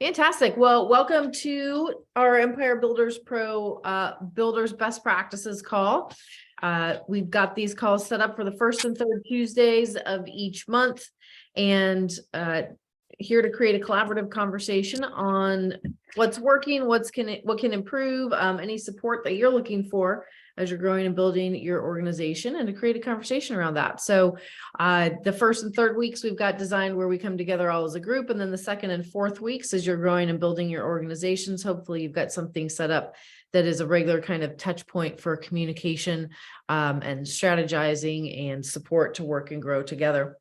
Fantastic. Well, welcome to our Empire Builders Pro Builders Best Practices call. We've got these calls set up for the first and third Tuesdays of each month, and here to create a collaborative conversation on what's working, what can improve, any support that you're looking for as you're growing and building your organization, and to create a conversation around that. So the first and third weeks we've got designed where we come together all as a group, and then the second and fourth weeks as you're growing and building your organizations, hopefully you've got something set up that is a regular kind of touch point for communication and strategizing and support to work and grow together.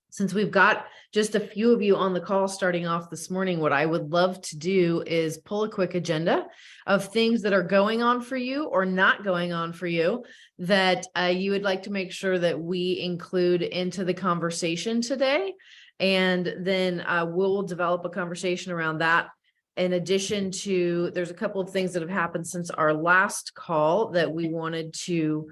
Since we've got just a few of you on the call starting off this morning, what I would love to do is pull a quick agenda of things that are going on for you or not going on for you that you would like to make sure that we include into the conversation today. And then we'll develop a conversation around that. In addition to, there's a couple of things that have happened since our last call that we wanted to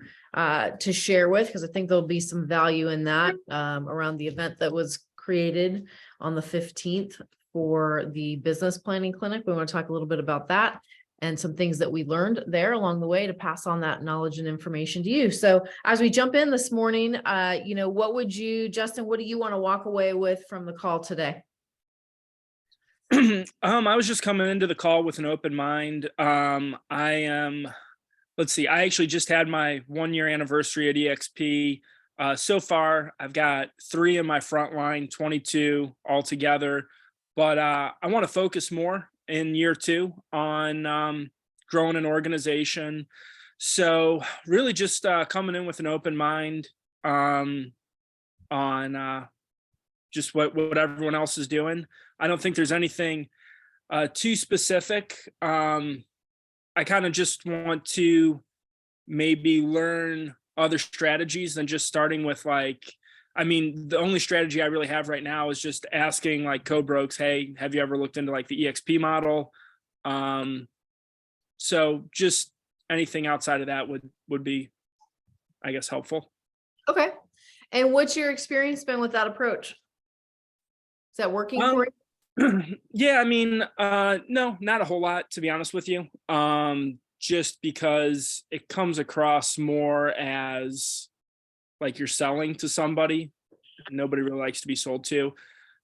share with, because I think there'll be some value in that around the event that was created on the 15th for the business planning clinic. We want to talk a little bit about that and some things that we learned there along the way to pass on that knowledge and information to you. So as we jump in this morning, what would you, Justin, what do you want to walk away with from the call today? I was just coming into the call with an open mind. Let's see, I actually just had my 1-year anniversary at EXP. So far, I've got 3 in my front line, 22 altogether. But I want to focus more in year 2 on growing an organization. So really just coming in with an open mind on just what everyone else is doing. I don't think there's anything too specific. I kind of just want to maybe learn other strategies than just starting with the only strategy I really have right now is just asking co-brokes, hey, have you ever looked into the EXP model? So just anything outside of that would be, I guess, helpful. Okay. And what's your experience been with that approach? Is that working for you? Yeah, no, not a whole lot, to be honest with you. Just because it comes across more as you're selling to somebody. Nobody really likes to be sold to.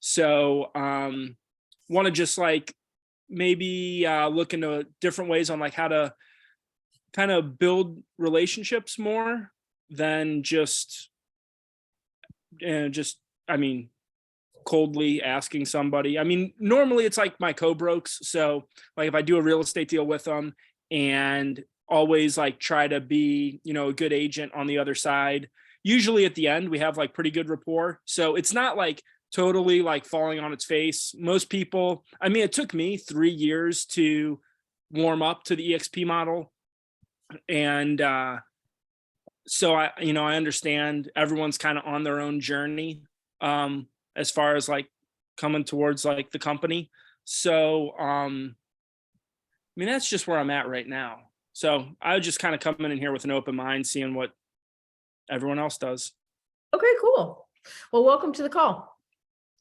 So want to just maybe look into different ways on how to kind of build relationships more than just coldly asking somebody. Normally it's my co-brokes. So if I do a real estate deal with them and always try to be, a good agent on the other side, usually at the end we have pretty good rapport. So it's not totally falling on its face. Most people, it took me 3 years to warm up to the EXP model. And so I understand everyone's kind of on their own journey. As far as coming towards the company. So, that's just where I'm at right now. So I would just kind of come in here with an open mind, seeing what everyone else does. Okay, cool. Well, welcome to the call.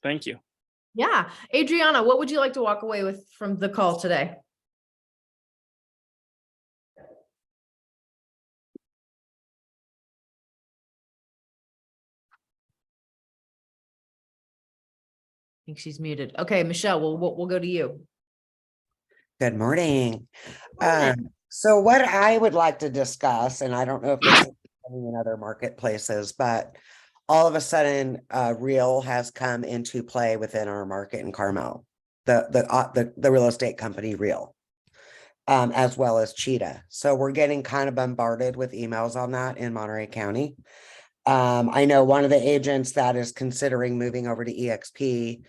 Thank you. Yeah. Adriana, what would you like to walk away with from the call today? I think she's muted. Okay, Michelle, we'll go to you. Good morning. So what I would like to discuss, and I don't know if this is in other marketplaces, but all of a sudden, Real has come into play within our market in Carmel, the real estate company Real, as well as Cheetah. So we're getting kind of bombarded with emails on that in Monterey County. I know one of the agents that is considering moving over to EXP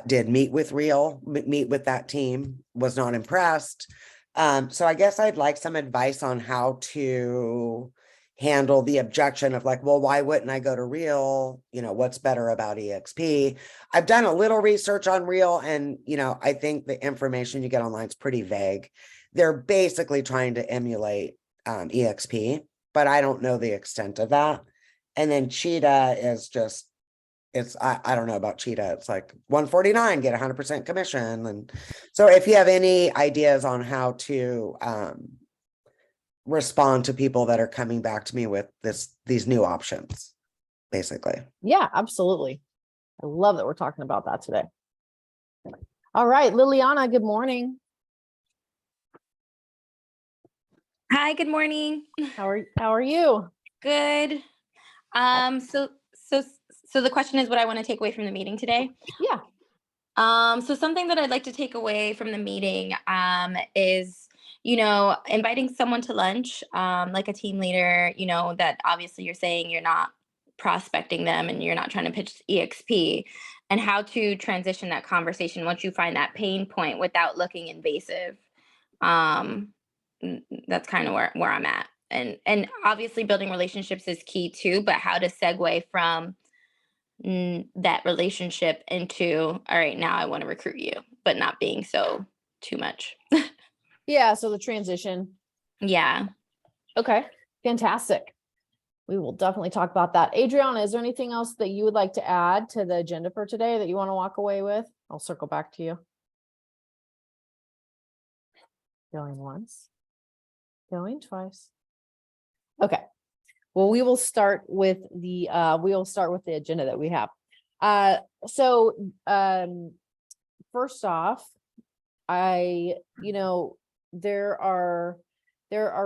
did meet with that team, was not impressed. So I guess I'd like some advice on how to handle the objection of well, why wouldn't I go to Real? What's better about EXP? I've done a little research on Real, and I think the information you get online is pretty vague. They're basically trying to emulate EXP, but I don't know the extent of that. And then Cheetah is just I don't know about Cheetah. It's like 149, get 100% commission. And so if you have any ideas on how to respond to people that are coming back to me with these new options, basically. Yeah, absolutely. I love that we're talking about that today. All right, Liliana, good morning. Hi, good morning. How are you? Good. So the question is what I want to take away from the meeting today. Yeah. So something that I'd like to take away from the meeting is, inviting someone to lunch, like a team leader, that obviously you're saying you're not prospecting them and you're not trying to pitch EXP, and how to transition that conversation once you find that pain point without looking invasive. That's kind of where I'm at. And obviously building relationships is key too, but how to segue from that relationship into, all right, now I want to recruit you, but not being so too much. Yeah, so the transition. Yeah. Okay, fantastic. We will definitely talk about that. Adriana, is there anything else that you would like to add to the agenda for today that you want to walk away with? I'll circle back to you. Going once, going twice. Okay. Well, we will start with the agenda that we have. First off, there are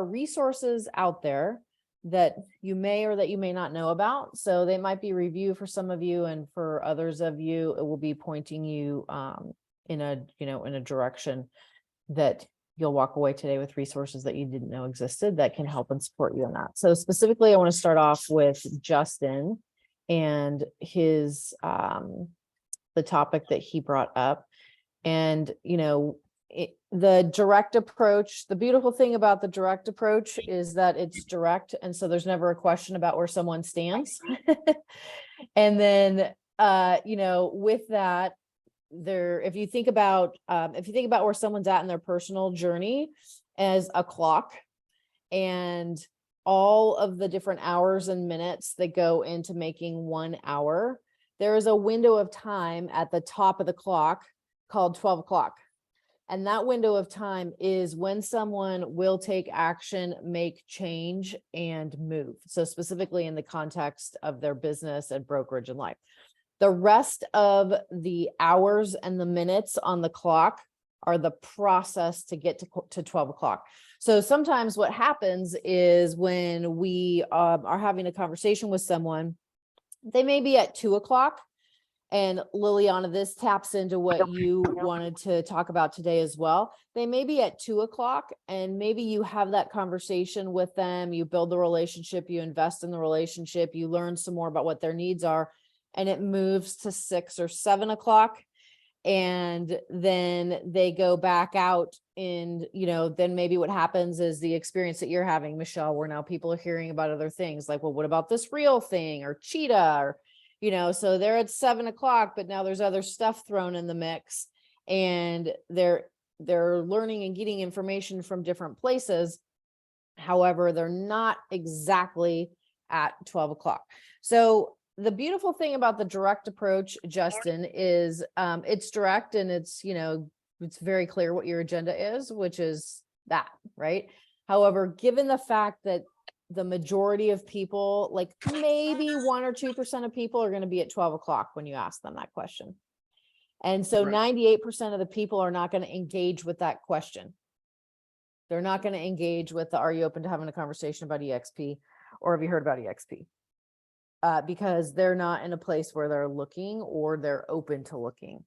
resources out there that you may or that you may not know about. So they might be review for some of you, and for others of you, it will be pointing you in a direction that you'll walk away today with resources that you didn't know existed that can help and support you in that. So specifically, I want to start off with Justin and his the topic that he brought up. And the direct approach, the beautiful thing about the direct approach is that it's direct, and so there's never a question about where someone stands. And then with that, if you think about where someone's at in their personal journey as a clock, and all of the different hours and minutes that go into making 1 hour, there is a window of time at the top of the clock called 12 o'clock. And that window of time is when someone will take action, make change, and move. So specifically in the context of their business and brokerage and life. The rest of the hours and the minutes on the clock are the process to get to 12 o'clock. So sometimes what happens is when we are having a conversation with someone, they may be at 2 o'clock. And Liliana, this taps into what you wanted to talk about today as well. They may be at 2 o'clock, and maybe you have that conversation with them, you build the relationship, you invest in the relationship, you learn some more about what their needs are, and it moves to 6 or 7 o'clock. And then they go back out, and then maybe what happens is the experience that you're having, Michelle, where now people are hearing about other things like, well, what about this real thing or Cheetah, or so they're at 7 o'clock, but now there's other stuff thrown in the mix, and they're learning and getting information from different places. However, they're not exactly at 12 o'clock. So the beautiful thing about the direct approach, Justin, is it's direct, and it's very clear what your agenda is, which is that, right? However, given the fact that the majority of people, like maybe 1 or 2% of people, are going to be at 12 o'clock when you ask them that question. And so Right. 98% of the people are not going to engage with that question. They're not going to engage with the, are you open to having a conversation about EXP, or have you heard about EXP? Because they're not in a place where they're looking or they're open to looking.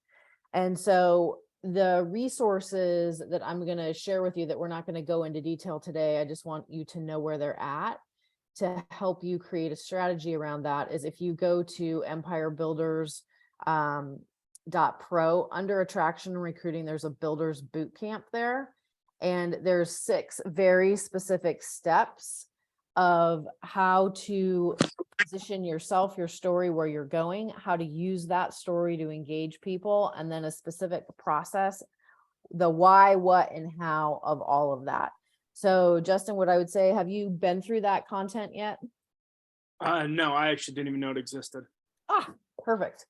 And so the resources that I'm going to share with you, that we're not going to go into detail today, I just want you to know where they're at to help you create a strategy around that, is if you go to empirebuilders.pro, under attraction and recruiting, there's a builders boot camp there. And there's 6 very specific steps of how to position yourself, your story, where you're going, how to use that story to engage people, and then a specific process, the why, what, and how of all of that. So Justin, what I would say, have you been through that content yet? No, I actually didn't even know it existed. Perfect.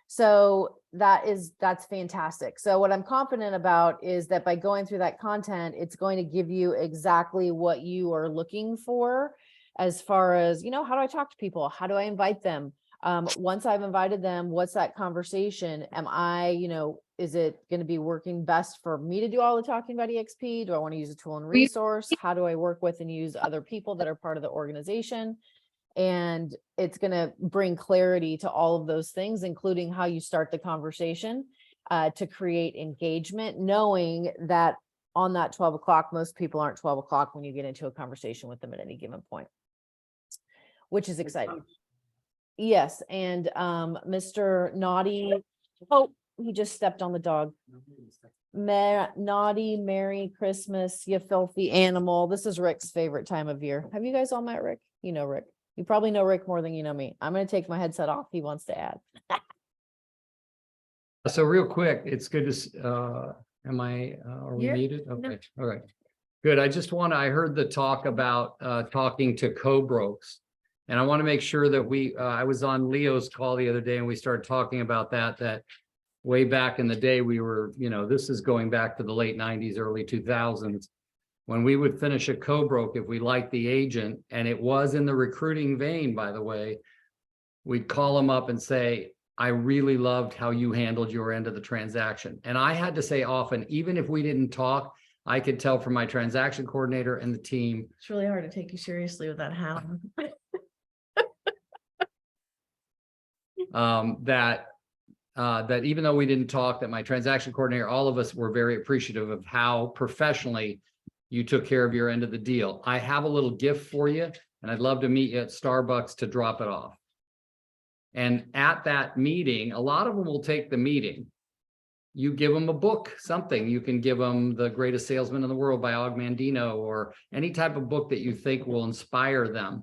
So that's fantastic. So what I'm confident about is that by going through that content, it's going to give you exactly what you are looking for as far as, how do I talk to people? How do I invite them? Once I've invited them, what's that conversation? Am I, is it going to be working best for me to do all the talking about EXP? Do I want to use a tool and resource? How do I work with and use other people that are part of the organization? And it's going to bring clarity to all of those things, including how you start the conversation to create engagement, knowing that on that 12 o'clock, most people aren't 12 o'clock when you get into a conversation with them at any given point, which is exciting. Yes. And Mr. Naughty, oh, he just stepped on the dog. Naughty Merry Christmas, you filthy animal. This is Rick's favorite time of year. Have you guys all met Rick? You know Rick. You probably know Rick more than you know me. I'm going to take my headset off. He wants to add. So real quick, it's good to, are we Yeah. muted? No. Okay, all right. Good. I heard the talk about talking to co-brokes. And I want to make sure that I was on Leo's call the other day and we started talking about that way back in the day, we were, this is going back to the late 90s, early 2000s. When we would finish a co-broke, if we liked the agent, and it was in the recruiting vein, by the way, we'd call them up and say, I really loved how you handled your end of the transaction. And I had to say often, even if we didn't talk, I could tell from my transaction coordinator and the team. It's really hard to take you seriously with that hat on. That even though we didn't talk, that my transaction coordinator, all of us were very appreciative of how professionally you took care of your end of the deal. I have a little gift for you, and I'd love to meet you at Starbucks to drop it off. And at that meeting, a lot of them will take the meeting. You give them a book, something. You can give them The Greatest Salesman in the World by Og Mandino, or any type of book that you think will inspire them,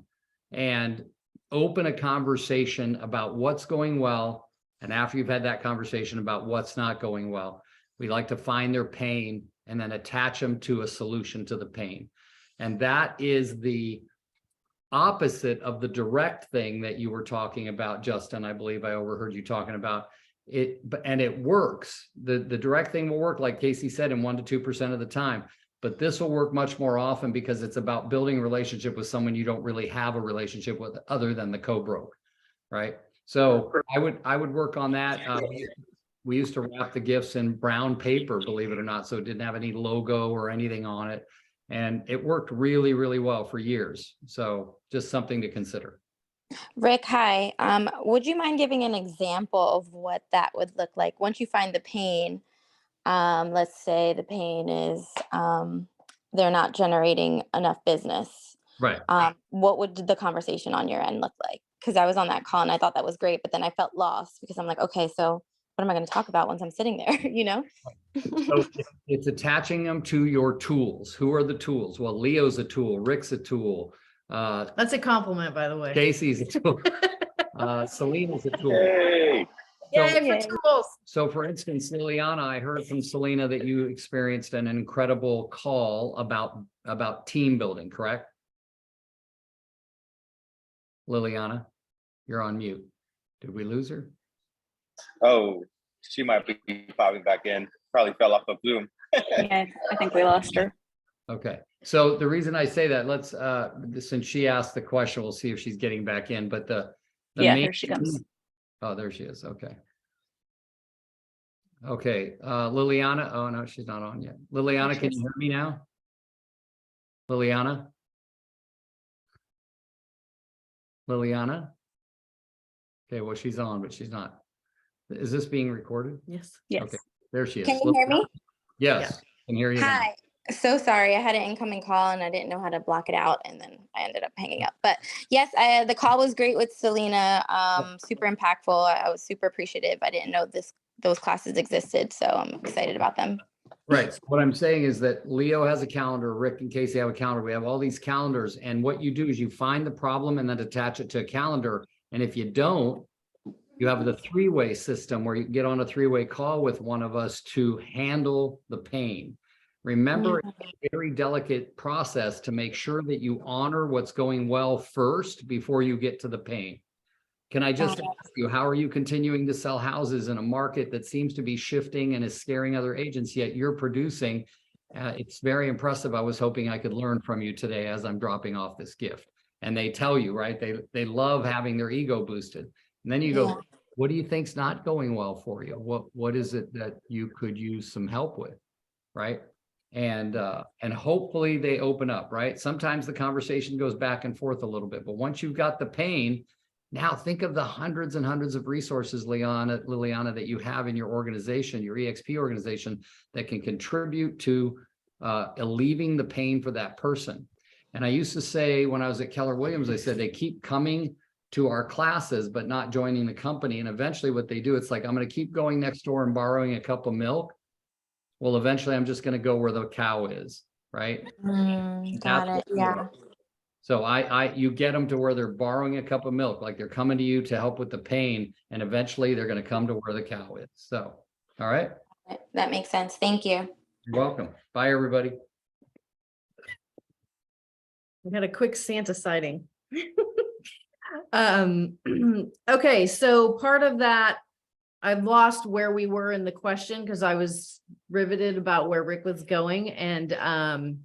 and open a conversation about what's going well. And after you've had that conversation about what's not going well, we like to find their pain and then attach them to a solution to the pain. And that is the opposite of the direct thing that you were talking about, Justin. I believe I overheard you talking about it, and it works. The direct thing will work, like Casey said, in 1% to 2% of the time. But this will work much more often because it's about building a relationship with someone you don't really have a relationship with other than the co-broke, right? So I would work on that. We used to wrap the gifts in brown paper, believe it or not, so it didn't have any logo or anything on it. And it worked really, really well for years. So just something to consider. Rick, hi. Would you mind giving an example of what that would look like once you find the pain? Let's say the pain is they're not generating enough business. Right. What would the conversation on your end look like? Because I was on that call and I thought that was great, but then I felt lost because I'm like, okay, so what am I going to talk about once I'm sitting there, So it's attaching them to your tools. Who are the tools? Well, Leo's a tool, Rick's a tool. That's a compliment, by the way. Casey's a tool. Selena's a tool. Yay Yay. for tools. So for instance, Liliana, I heard from Selena that you experienced an incredible call about team building, correct? Liliana, you're on mute. Did we lose her? Oh, she might be popping back in. Probably fell off of Zoom. Yeah, I think we lost her. Okay, so the reason I say that, let's since she asked the question, we'll see if she's getting back in. But the Yeah, main, there she comes. Oh, there she is. Okay. Okay, Liliana. Oh no, she's not on yet. Liliana, can you hear me now? Liliana? Liliana? Okay, well, she's on, but she's not. Is this being recorded? Yes. Yes. Okay. There she is. Can you hear me? Yes, can hear you now. Hi. So sorry, I had an incoming call and I didn't know how to block it out, and then I ended up hanging up. But yes, the call was great with Selena. Super impactful. I was super appreciative. I didn't know those classes existed, so I'm excited about them. Right. What I'm saying is that Leo has a calendar, Rick and Casey have a calendar. We have all these calendars. And what you do is you find the problem and then attach it to a calendar. And if you don't, you have the three-way system where you get on a three-way call with one of us to handle the pain. Remember, it's a very delicate process to make sure that you honor what's going well first before you get to the pain. Can I just Got ask you, how are you continuing to sell houses in a market that seems to be shifting and is scaring other agents, yet you're producing? It's very impressive. I was hoping I could learn from you today as I'm dropping off this gift. And they tell you, right? They love having their ego boosted. And then you go, Yeah. what do you think's not going well for you? What is it that you could use some help with? Right. And hopefully they open up, right? Sometimes the conversation goes back and forth a little bit, but once you've got the pain, now think of the hundreds and hundreds of resources, Liliana, that you have in your organization, your EXP organization, that can contribute to alleviating the pain for that person. And I used to say when I was at Keller Williams, I said, they keep coming to our classes, but not joining the company. And eventually what they do, it's like, I'm going to keep going next door and borrowing a cup of milk. Well, eventually I'm just going to go where the cow is, right? Got That's it. what- Yeah. So you get them to where they're borrowing a cup of milk, like they're coming to you to help with the pain, and eventually they're going to come to where the cow is. So, all right. That makes sense. Thank you. You're welcome. Bye, everybody. We had a quick Santa sighting. Okay, so part of that, I've lost where we were in the question because I was riveted about where Rick was going, and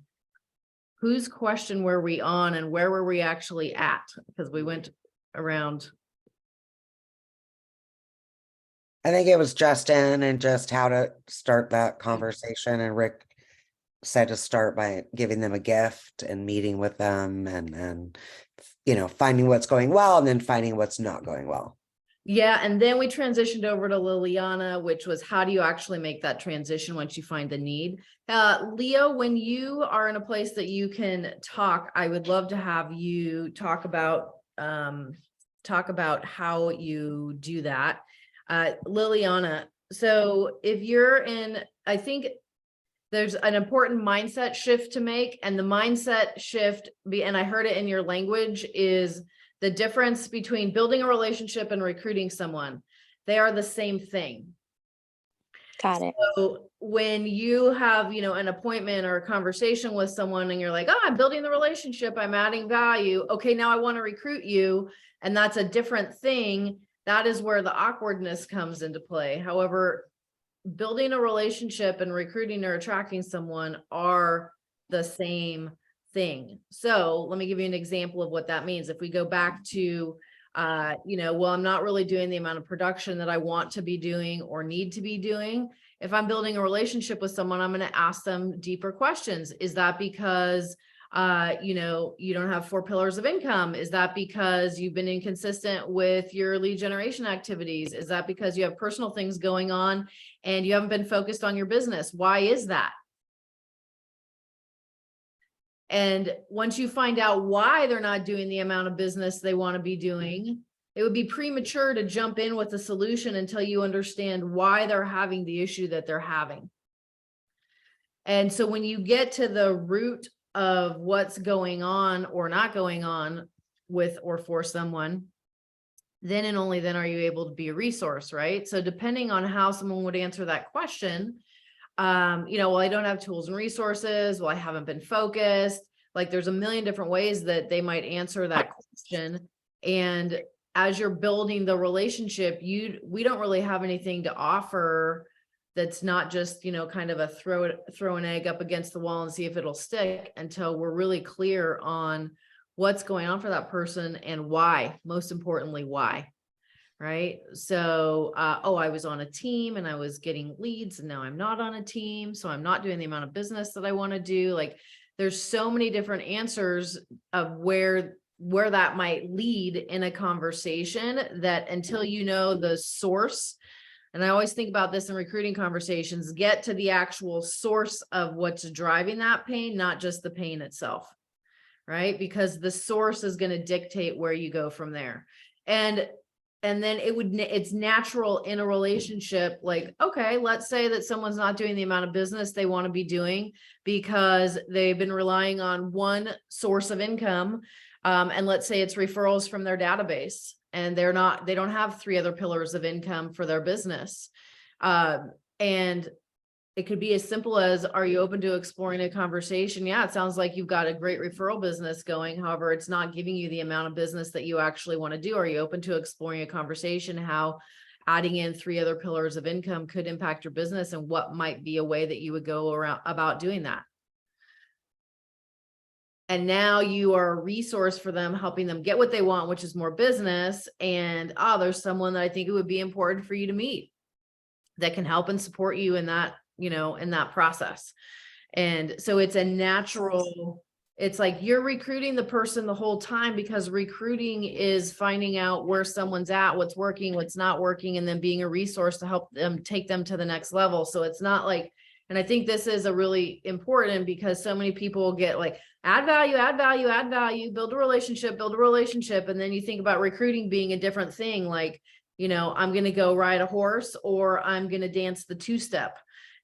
whose question were we on and where were we actually at? Because we went around. I think it was Justin and just how to start that conversation. And Rick said to start by giving them a gift and meeting with them and finding what's going well and then finding what's not going well. Yeah, and then we transitioned over to Liliana, which was how do you actually make that transition once you find the need? Leo, when you are in a place that you can talk, I would love to have you talk about how you do that. Liliana, so if you're in, I think there's an important mindset shift to make, and the mindset shift, and I heard it in your language, is the difference between building a relationship and recruiting someone. They are the same thing. Got it. So when you have, an appointment or a conversation with someone and you're like, oh, I'm building the relationship, I'm adding value. Okay, now I want to recruit you. And that's a different thing. That is where the awkwardness comes into play. However, building a relationship and recruiting or attracting someone are the same thing. So let me give you an example of what that means. If we go back to, well, I'm not really doing the amount of production that I want to be doing or need to be doing. If I'm building a relationship with someone, I'm going to ask them deeper questions. Is that because, you don't have 4 pillars of income? Is that because you've been inconsistent with your lead generation activities? Is that because you have personal things going on and you haven't been focused on your business? Why is that? And once you find out why they're not doing the amount of business they want to be doing, it would be premature to jump in with a solution until you understand why they're having the issue that they're having. And so when you get to the root of what's going on or not going on with or for someone, then and only then are you able to be a resource, right? So depending on how someone would answer that question, well, I don't have tools and resources. Well, I haven't been focused. Like there's a million different ways that they might answer that question. And as you're building the relationship, we don't really have anything to offer that's not just, kind of a throw an egg up against the wall and see if it'll stick, until we're really clear on what's going on for that person and why, most importantly, why. Right. So, I was on a team and I was getting leads and now I'm not on a team. So I'm not doing the amount of business that I want to do. Like there's so many different answers of where that might lead in a conversation, that until you know the source, and I always think about this in recruiting conversations, get to the actual source of what's driving that pain, not just the pain itself. Right. Because the source is going to dictate where you go from there. And then it's natural in a relationship, like, okay, let's say that someone's not doing the amount of business they want to be doing because they've been relying on one source of income. And let's say it's referrals from their database, and they don't have 3 other pillars of income for their business. And it could be as simple as, are you open to exploring a conversation? Yeah, it sounds like you've got a great referral business going. However, it's not giving you the amount of business that you actually want to do. Are you open to exploring a conversation, how adding in 3 other pillars of income could impact your business, and what might be a way that you would go around about doing that? And now you are a resource for them, helping them get what they want, which is more business. And there's someone that I think it would be important for you to meet that can help and support you in that, in that process. And so it's a natural, it's like you're recruiting the person the whole time, because recruiting is finding out where someone's at, what's working, what's not working, and then being a resource to help them take them to the next level. So it's not like, and I think this is a really important, because so many people get like, add value, add value, add value, build a relationship. And then you think about recruiting being a different thing. Like, I'm going to go ride a horse, or I'm going to dance the 2-step.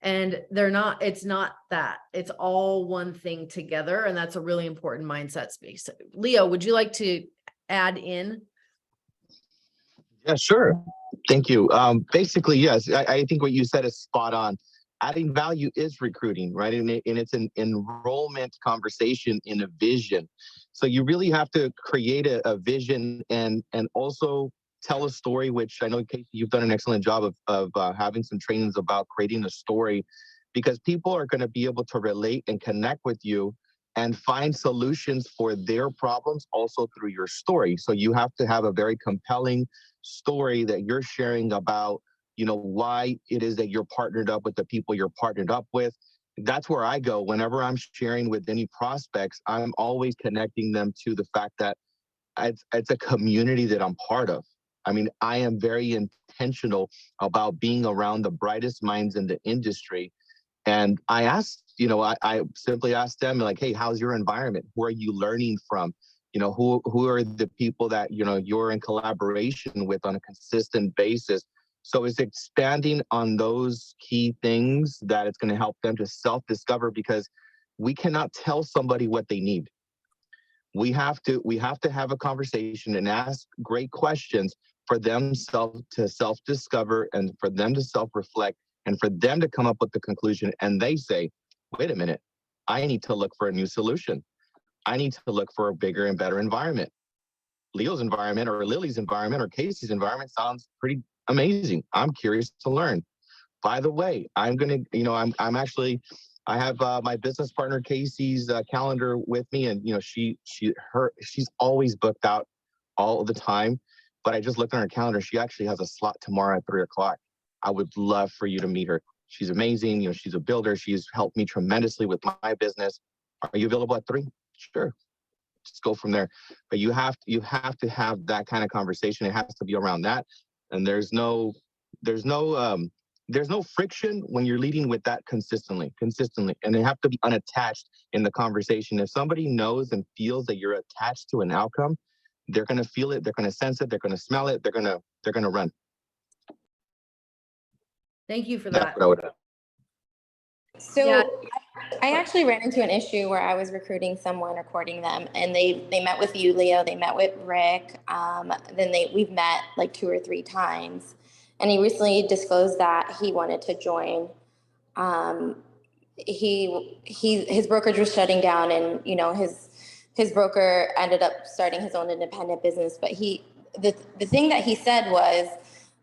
And they're not, it's not that. It's all one thing together. And that's a really important mindset space. Leo, would you like to add in? Yeah, sure. Thank you. Basically, yes, I think what you said is spot on. Adding value is recruiting, right? And it's an enrollment conversation in a vision. So you really have to create a vision and also tell a story, which I know, Casey, you've done an excellent job of having some trainings about creating a story, because people are going to be able to relate and connect with you and find solutions for their problems also through your story. So you have to have a very compelling story that you're sharing about, why it is that you're partnered up with the people you're partnered up with. That's where I go. Whenever I'm sharing with any prospects, I'm always connecting them to the fact that it's a community that I'm part of. I mean, I am very intentional about being around the brightest minds in the industry. And I asked, I simply asked them, like, hey, how's your environment? Who are you learning from? Who are the people that, you're in collaboration with on a consistent basis? So it's expanding on those key things that it's going to help them to self-discover, because we cannot tell somebody what they need. We have to have a conversation and ask great questions for them to self-discover, and for them to self-reflect, and for them to come up with the conclusion. And they say, wait a minute, I need to look for a new solution. I need to look for a bigger and better environment. Leo's environment, or Lily's environment, or Casey's environment sounds pretty amazing. I'm curious to learn. By the way, I'm going to, I have my business partner Casey's calendar with me, and she's always booked out all the time. But I just looked on her calendar. She actually has a slot tomorrow at 3:00. I would love for you to meet her. She's amazing. She's a builder. She's helped me tremendously with my business. Are you available at 3? Sure. Just go from there. But you have to have that kind of conversation. It has to be around that. And there's no friction when you're leading with that consistently. And they have to be unattached in the conversation. If somebody knows and feels that you're attached to an outcome, they're going to feel it, they're going to sense it, they're going to smell it, they're going to run. Thank you for That's that. what I would have. So Yeah. I actually ran into an issue where I was recruiting someone or courting them, and they met with you, Leo. They met with Rick. Then we've met like 2 or 3 times, and he recently disclosed that he wanted to join. His brokerage was shutting down, and his broker ended up starting his own independent business. But the thing that he said was,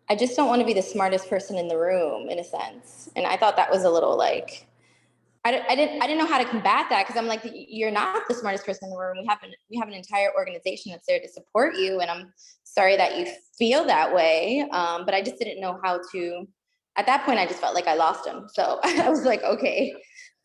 I just don't want to be the smartest person in the room, in a sense. And I thought that was a little like, I didn't know how to combat that, because I'm like, you're not the smartest person in the room. We have an entire organization that's there to support you, and I'm sorry that you feel that way. But I just didn't know how to. At that point, I just felt like I lost him. So I was like, okay.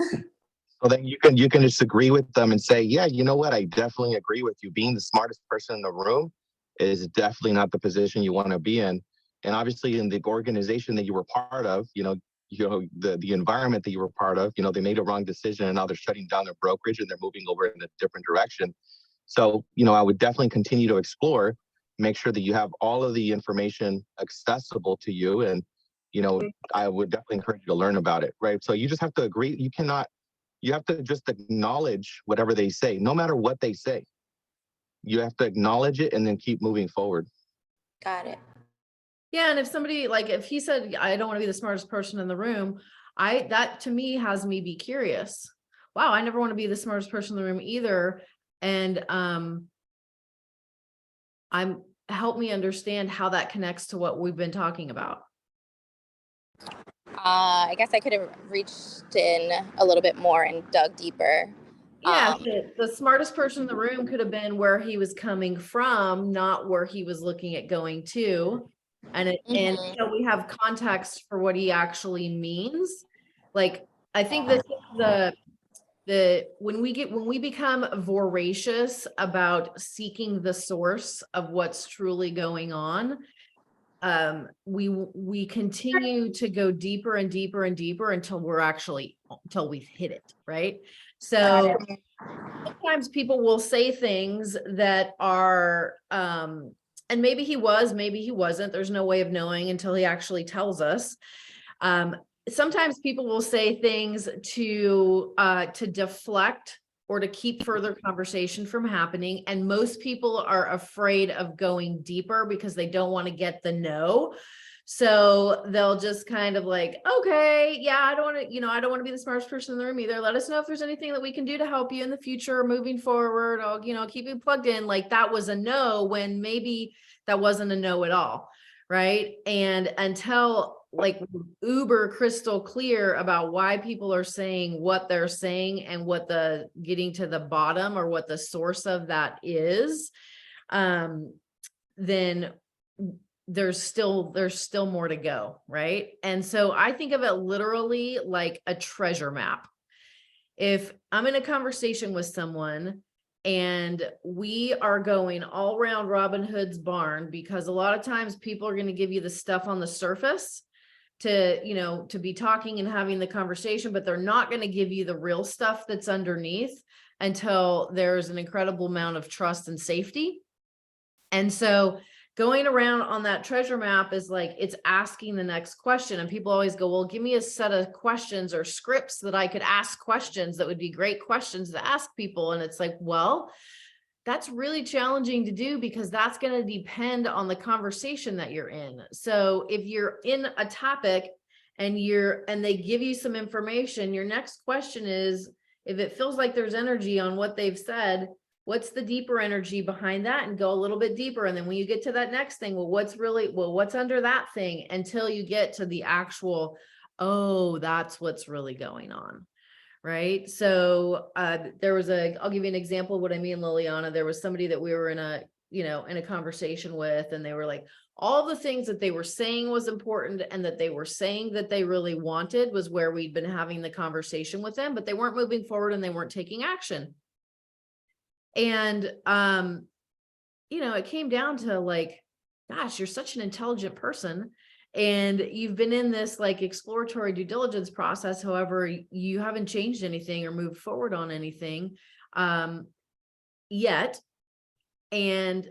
So then you can just agree with them and say, yeah, you know what? I definitely agree with you. Being the smartest person in the room is definitely not the position you want to be in. And obviously, in the organization that you were part of, the environment that you were part of, they made a wrong decision, and now they're shutting down their brokerage and they're moving over in a different direction. So, I would definitely continue to explore, make sure that you have all of the information accessible to you. And, I would definitely encourage you to learn about it, right? So you just have to agree. You have to just acknowledge whatever they say, no matter what they say. You have to acknowledge it and then keep moving forward. Got it. Yeah. And if somebody, like, if he said, I don't want to be the smartest person in the room, that to me has me be curious. Wow, I never want to be the smartest person in the room either. And help me understand how that connects to what we've been talking about. I guess I could have reached in a little bit more and dug deeper. Yeah, the smartest person in the room could have been where he was coming from, not where he was looking at going to. And and so we have context for what he actually means. Like, I think this is when we become voracious about seeking the source of what's truly going on, we continue to go deeper and deeper and deeper until we've hit it, right? So sometimes people will say things that are, and maybe he was, maybe he wasn't, there's no way of knowing until he actually tells us. Sometimes people will say things to deflect or to keep further conversation from happening. And most people are afraid of going deeper because they don't want to get the no. So they'll just kind of like, okay, yeah, I don't want to be the smartest person in the room either. Let us know if there's anything that we can do to help you in the future, moving forward. I'll, keep you plugged in. Like, that was a no when maybe that wasn't a no at all. Right. And until like uber crystal clear about why people are saying what they're saying and what the getting to the bottom or what the source of that is, then there's still more to go. Right. And so I think of it literally like a treasure map. If I'm in a conversation with someone and we are going all around Robin Hood's barn, because a lot of times people are going to give you the stuff on the surface to be talking and having the conversation, but they're not going to give you the real stuff that's underneath until there's an incredible amount of trust and safety. And so going around on that treasure map is like, it's asking the next question. And people always go, well, give me a set of questions or scripts that I could ask questions that would be great questions to ask people. And it's like, well, that's really challenging to do because that's going to depend on the conversation that you're in. So if you're in a topic and they give you some information, your next question is, if it feels like there's energy on what they've said, what's the deeper energy behind that, and go a little bit deeper. And then when you get to that next thing, what's under that thing, until you get to the actual, oh, that's what's really going on. Right. So I'll give you an example of what I mean, Liliana. There was somebody that we were in a conversation with, and they were like, all the things that they were saying was important and that they were saying that they really wanted was where we'd been having the conversation with them, but they weren't moving forward and they weren't taking action. And, it came down to like, gosh, you're such an intelligent person. And you've been in this like exploratory due diligence process. However, you haven't changed anything or moved forward on anything yet. And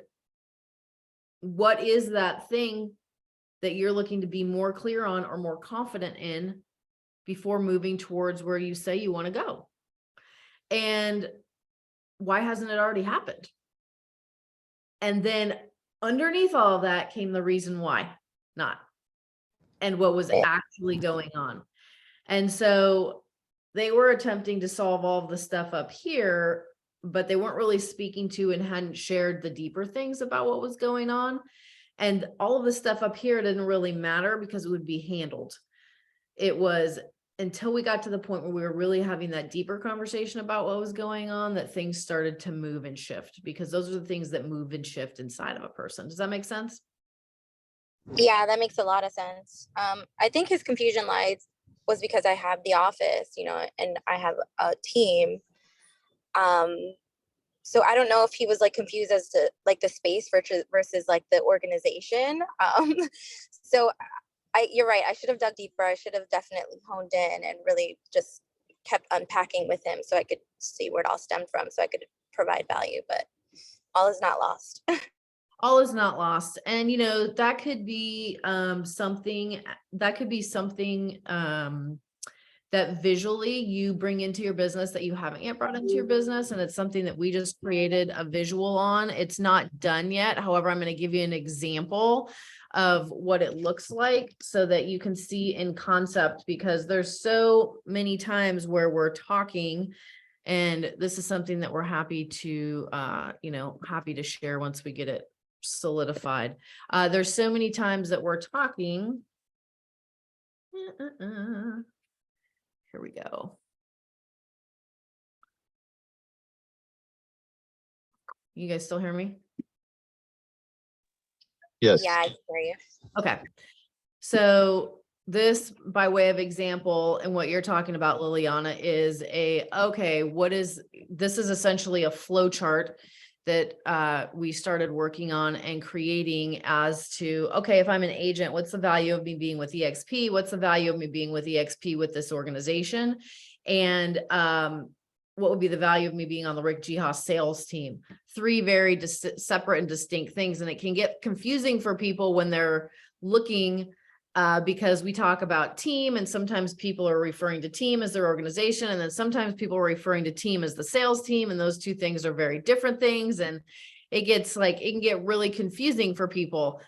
what is that thing that you're looking to be more clear on or more confident in before moving towards where you say you want to go? And why hasn't it already happened? And then underneath all of that came the reason why not, and what was actually going on. And so they were attempting to solve all of the stuff up here, but they weren't really speaking to and hadn't shared the deeper things about what was going on. And all of the stuff up here didn't really matter because it would be handled. It was until we got to the point where we were really having that deeper conversation about what was going on that things started to move and shift, because those are the things that move and shift inside of a person. Does that make sense? Yeah, that makes a lot of sense. I think his confusion was because I have the office, and I have a team. So I don't know if he was like confused as to like the space versus like the organization. So you're right. I should have dug deeper. I should have definitely honed in and really just kept unpacking with him so I could see where it all stemmed from, so I could provide value, but all is not lost. All is not lost. And, that could be something that visually you bring into your business that you haven't yet brought into your business. And it's something that we just created a visual on. It's not done yet. However, I'm going to give you an example of what it looks like so that you can see in concept, because there's so many times where we're talking, and this is something that we're happy to, happy to share once we get it solidified. There's so many times that we're talking. Here we go. You guys still hear me? Yes. Yeah, I can hear you. Okay. So this, by way of example, and what you're talking about, Liliana, is this is essentially a flow chart that we started working on and creating as to, okay, if I'm an agent, what's the value of me being with EXP? What's the value of me being with EXP with this organization? And what would be the value of me being on the Rick Gihas sales team? Three very separate and distinct things. And it can get confusing for people when they're looking, because we talk about team, and sometimes people are referring to team as their organization. And then sometimes people are referring to team as the sales team. And those two things are very different things. And it can get really confusing for people.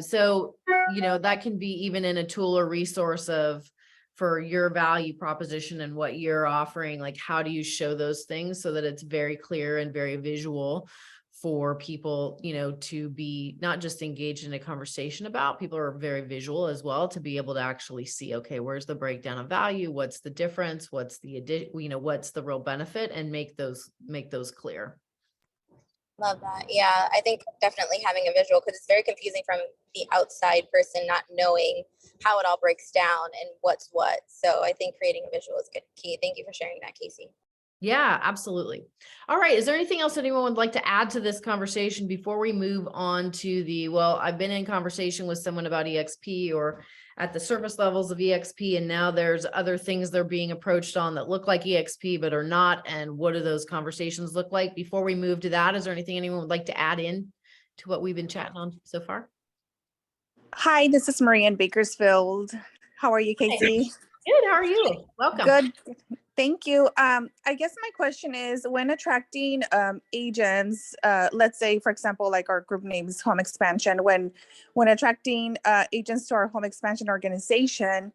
So, that can be even in a tool or resource for your value proposition and what you're offering, like how do you show those things so that it's very clear and very visual for people, to be not just engaged in a conversation about. People are very visual as well, to be able to actually see, okay, where's the breakdown of value? What's the difference? What's the what's the real benefit, and make those clear. Love that. Yeah, I think definitely having a visual, because it's very confusing from the outside person not knowing how it all breaks down and what's what. So I think creating a visual is good key. Thank you for sharing that, Casey. Yeah, absolutely. All right. Is there anything else anyone would like to add to this conversation before we move on to I've been in conversation with someone about EXP or at the service levels of EXP, and now there's other things they're being approached on that look like EXP but are not. And what do those conversations look like? Before we move to that, is there anything anyone would like to add in to what we've been chatting on so far? Hi, this is Maria in Bakersfield. How are you, Casey? Good. How are you? Welcome. Good. Thank you. I guess my question is, when attracting agents, let's say, for example, like our group name is Home Expansion, when attracting agents to our Home Expansion organization,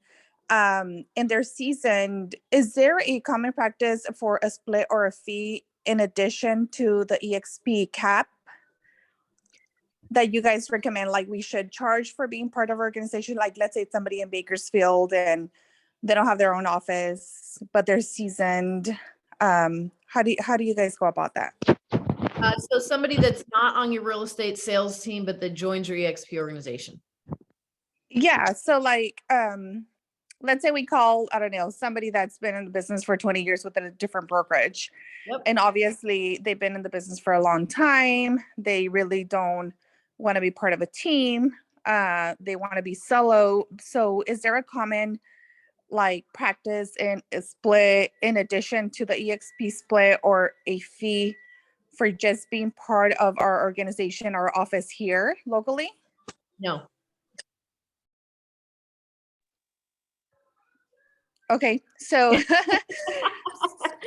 and they're seasoned, is there a common practice for a split or a fee in addition to the EXP cap that you guys recommend? Like, we should charge for being part of our organization? Like, let's say it's somebody in Bakersfield and they don't have their own office, but they're seasoned. How do you guys go about that? So somebody that's not on your real estate sales team, but that joins your EXP organization. Yeah. So like, let's say we call, I don't know, somebody that's been in the business for 20 years with a different brokerage. Yep. And obviously they've been in the business for a long time. They really don't want to be part of a team. They want to be solo. So is there a common practice in a split in addition to the EXP split, or a fee for just being part of our organization, our office here locally? No. Okay, so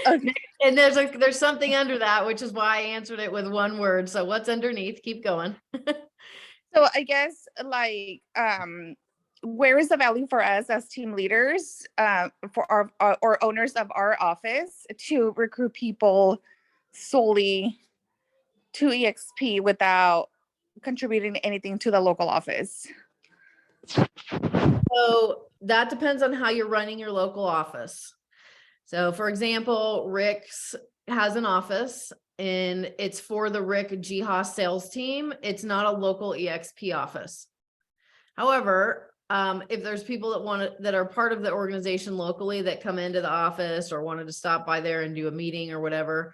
okay. And there's something under that, which is why I answered it with one word. So what's underneath? Keep going. So I guess where is the value for us as team leaders, for our or owners of our office, to recruit people solely to EXP without contributing anything to the local office? So that depends on how you're running your local office. So for example, Rick's has an office and it's for the Rick Gihas sales team. It's not a local EXP office. However, if there's people that are part of the organization locally that come into the office or wanted to stop by there and do a meeting or whatever,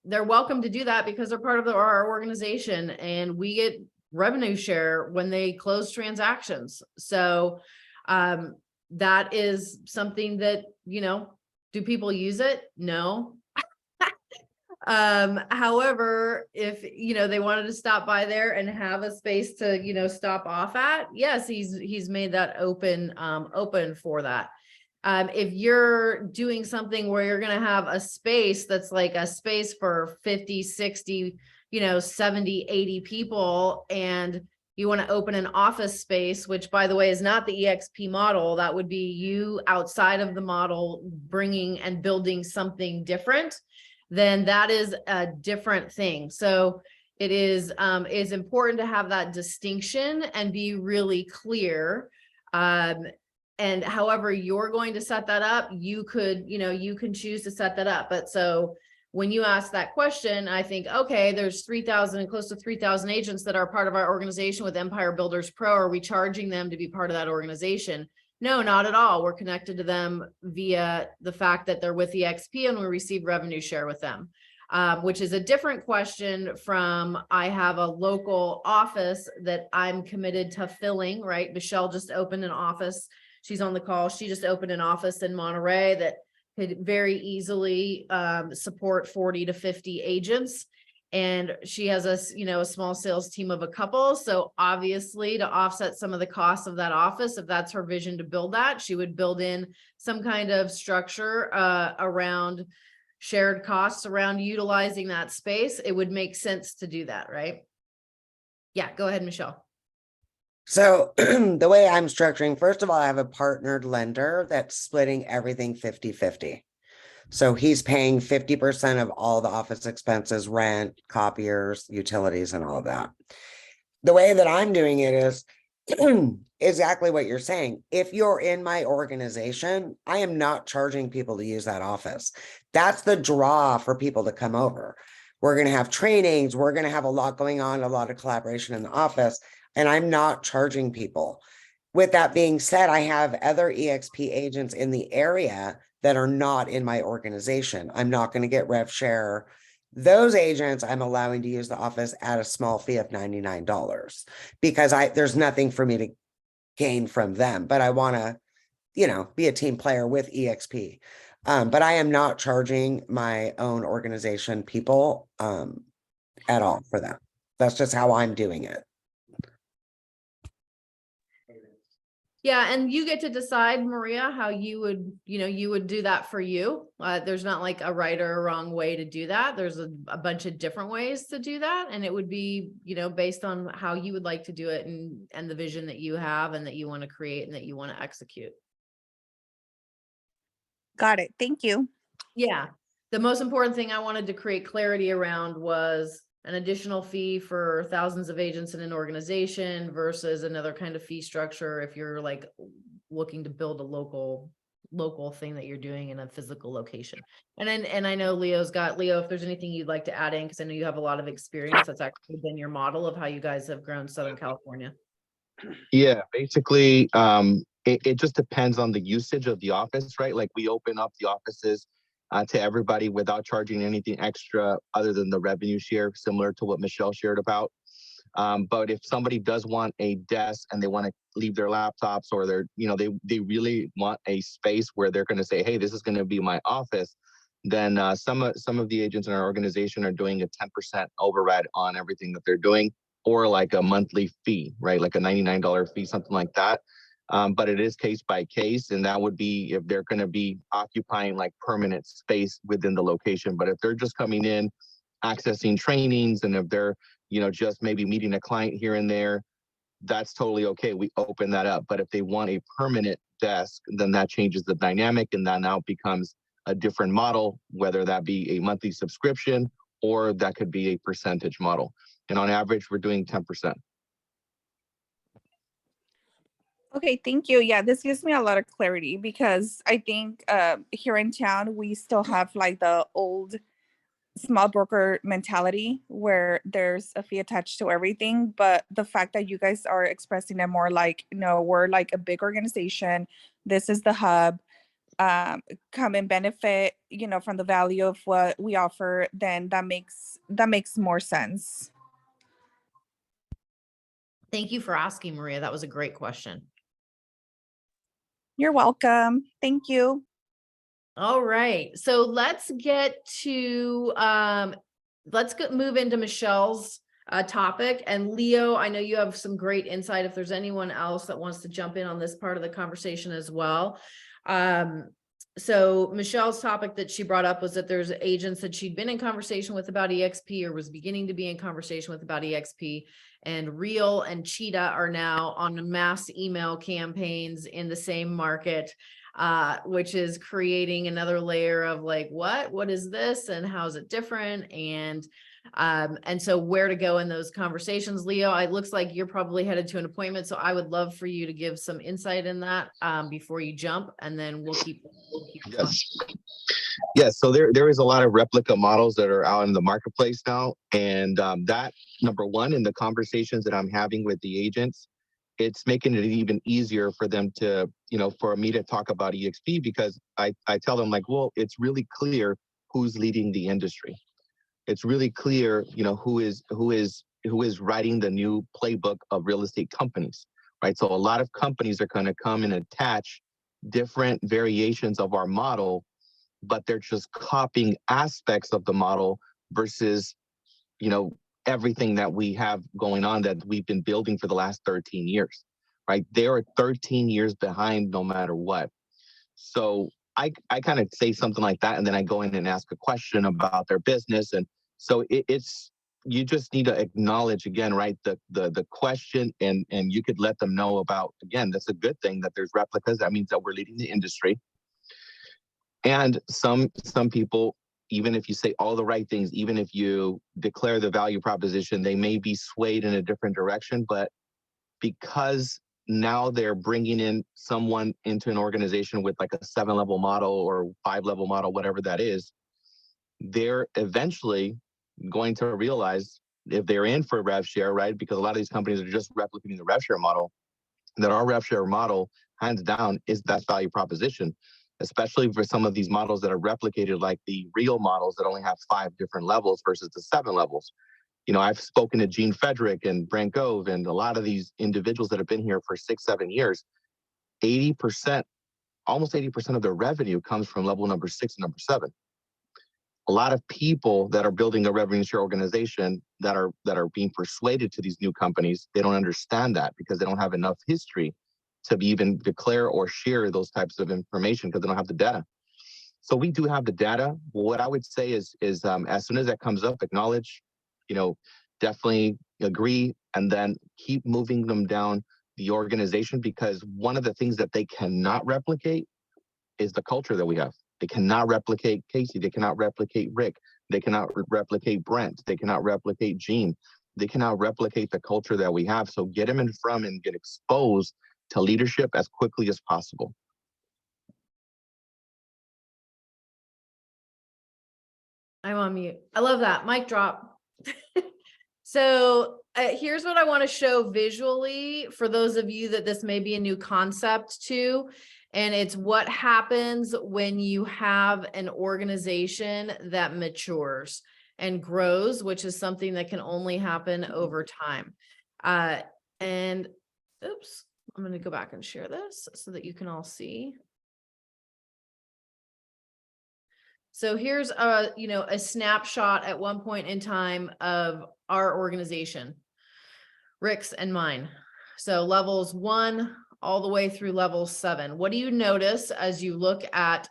they're welcome to do that because they're part of our organization, and we get revenue share when they close transactions. So that is something that, do people use it? No. However, if, they wanted to stop by there and have a space to, stop off at, yes, he's made that open for that. If you're doing something where you're gonna have a space that's like a space for 50, 60, 70, 80 people, and you want to open an office space, which by the way is not the EXP model, that would be you outside of the model bringing and building something different, then that is a different thing. So it is important to have that distinction and be really clear. And however you're going to set that up, you could, you can choose to set that up. But so when you ask that question, I think, okay, there's 3,000 and close to 3,000 agents that are part of our organization with Empire Builders Pro. Are we charging them to be part of that organization? No, not at all. We're connected to them via the fact that they're with EXP and we receive revenue share with them, which is a different question from I have a local office that I'm committed to filling, right? Michelle just opened an office. She's on the call. She just opened an office in Monterey that could very easily support 40 to 50 agents. And she has a small sales team of a couple. So obviously to offset some of the costs of that office, if that's her vision to build that, she would build in some kind of structure around shared costs around utilizing that space. It would make sense to do that, right? Yeah, go ahead, Michelle. So the way I'm structuring, first of all, I have a partnered lender that's splitting everything 50-50. So he's paying 50% of all the office expenses, rent, copiers, utilities, and all of that. The way that I'm doing it is exactly what you're saying. If you're in my organization, I am not charging people to use that office. That's the draw for people to come over. We're going to have trainings. We're going to have a lot going on, a lot of collaboration in the office. And I'm not charging people. With that being said, I have other EXP agents in the area that are not in my organization. I'm not going to get rev share. Those agents I'm allowing to use the office at a small fee of $99 because there's nothing for me to gain from them, but I want to, be a team player with EXP. But I am not charging my own organization people at all for that. That's just how I'm doing it. Yeah, and you get to decide, Maria, how you would do that for you. There's not like a right or a wrong way to do that. There's a bunch of different ways to do that. And it would be, based on how you would like to do it and the vision that you have and that you want to create and that you want to execute. Got it. Thank you. Yeah. The most important thing I wanted to create clarity around was an additional fee for thousands of agents in an organization versus another kind of fee structure if you're like looking to build a local thing that you're doing in a physical location. And I know Leo, if there's anything you'd like to add in, because I know you have a lot of experience. That's actually been your model of how you guys have grown Southern California. Yeah, basically, it just depends on the usage of the office, right? Like we open up the offices to everybody without charging anything extra other than the revenue share, similar to what Michelle shared about. But if somebody does want a desk and they want to leave their laptops or they really want a space where they're going to say, hey, this is going to be my office, then some of the agents in our organization are doing a 10% override on everything that they're doing, or like a monthly fee, right? Like a $99 fee, something like that. But it is case by case, and that would be if they're going to be occupying like permanent space within the location. But if they're just coming in, accessing trainings, and if they're, just maybe meeting a client here and there, that's totally okay. We open that up. But if they want a permanent desk, then that changes the dynamic, and that now becomes a different model, whether that be a monthly subscription or that could be a percentage model. And on average, we're doing 10%. Okay, thank you. Yeah, this gives me a lot of clarity because I think here in town, we still have like the old small broker mentality where there's a fee attached to everything. But the fact that you guys are expressing it more like, no, we're like a big organization. This is the hub. Come and benefit, from the value of what we offer, then that makes more sense. Thank you for asking, Maria. That was a great question. You're welcome. Thank you. All right. So let's get to, move into Michelle's topic. And Leo, I know you have some great insight if there's anyone else that wants to jump in on this part of the conversation as well. So Michelle's topic that she brought up was that there's agents that she'd been in conversation with about EXP or was beginning to be in conversation with about EXP. And Real and Cheetah are now on mass email campaigns in the same market, which is creating another layer of like, what is this and how is it different? And so where to go in those conversations, Leo, it looks like you're probably headed to an appointment. So I would love for you to give some insight in that before you jump, and then we'll keep Yes. Yes. So there is a lot of replica models that are out in the marketplace now. And that, number one, in the conversations that I'm having with the agents, it's making it even easier for them to, for me to talk about EXP, because I tell them like, well, it's really clear who's leading the industry. It's really clear, who is writing the new playbook of real estate companies, right? So a lot of companies are going to come and attach different variations of our model, but they're just copying aspects of the model versus, everything that we have going on that we've been building for the last 13 years, right? They are 13 years behind no matter what. So I kind of say something like that, and then I go in and ask a question about their business. And so it's, you just need to acknowledge again, right, the question, and you could let them know about, again, that's a good thing that there's replicas. That means that we're leading the industry. And some people, even if you say all the right things, even if you declare the value proposition, they may be swayed in a different direction. But because now they're bringing in someone into an organization with like a 7-level model or 5-level model, whatever that is, they're eventually going to realize, if they're in for rev share, right? Because a lot of these companies are just replicating the rev share model, that our rev share model, hands down, is that value proposition, especially for some of these models that are replicated, like the Real models that only have 5 different levels versus the 7 levels. I've spoken to Gene Frederick and Brent Gove and a lot of these individuals that have been here for 6-7 years. 80%, almost 80% of their revenue comes from level number 6 and number 7. A lot of people that are building a revenue share organization that are being persuaded to these new companies, they don't understand that because they don't have enough history to even declare or share those types of information because they don't have the data. So we do have the data. What I would say is as soon as that comes up, acknowledge, definitely agree, and then keep moving them down the organization, because one of the things that they cannot replicate is the culture that we have. They cannot replicate Casey. They cannot replicate Rick. They cannot replicate Brent. They cannot replicate Gene. They cannot replicate the culture that we have. So get them in from and get exposed to leadership as quickly as possible. I'm on mute. I love that. Mic drop. So here's what I want to show visually for those of you that this may be a new concept to, and it's what happens when you have an organization that matures and grows, which is something that can only happen over time. And oops, I'm going to go back and share this so that you can all see. So here's a snapshot at one point in time of our organization, Rick's and mine. So levels 1 all the way through level 7. What do you notice as you look at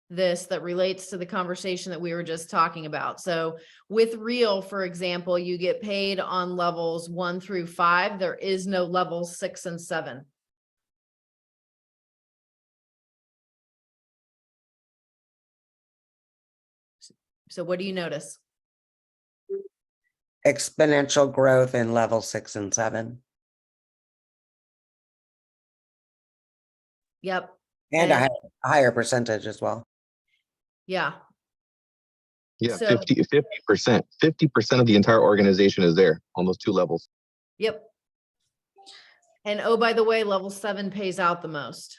this that relates to the conversation that we were just talking about? So with Real, for example, you get paid on levels 1 through 5. There is no levels 6 and 7. So what do you notice? Exponential growth in level 6 and 7. Yep. And a higher percentage as well. Yeah. Yeah, So- 50%. 50% of the entire organization is there on those 2 levels. Yep. And oh, by the way, level 7 pays out the most.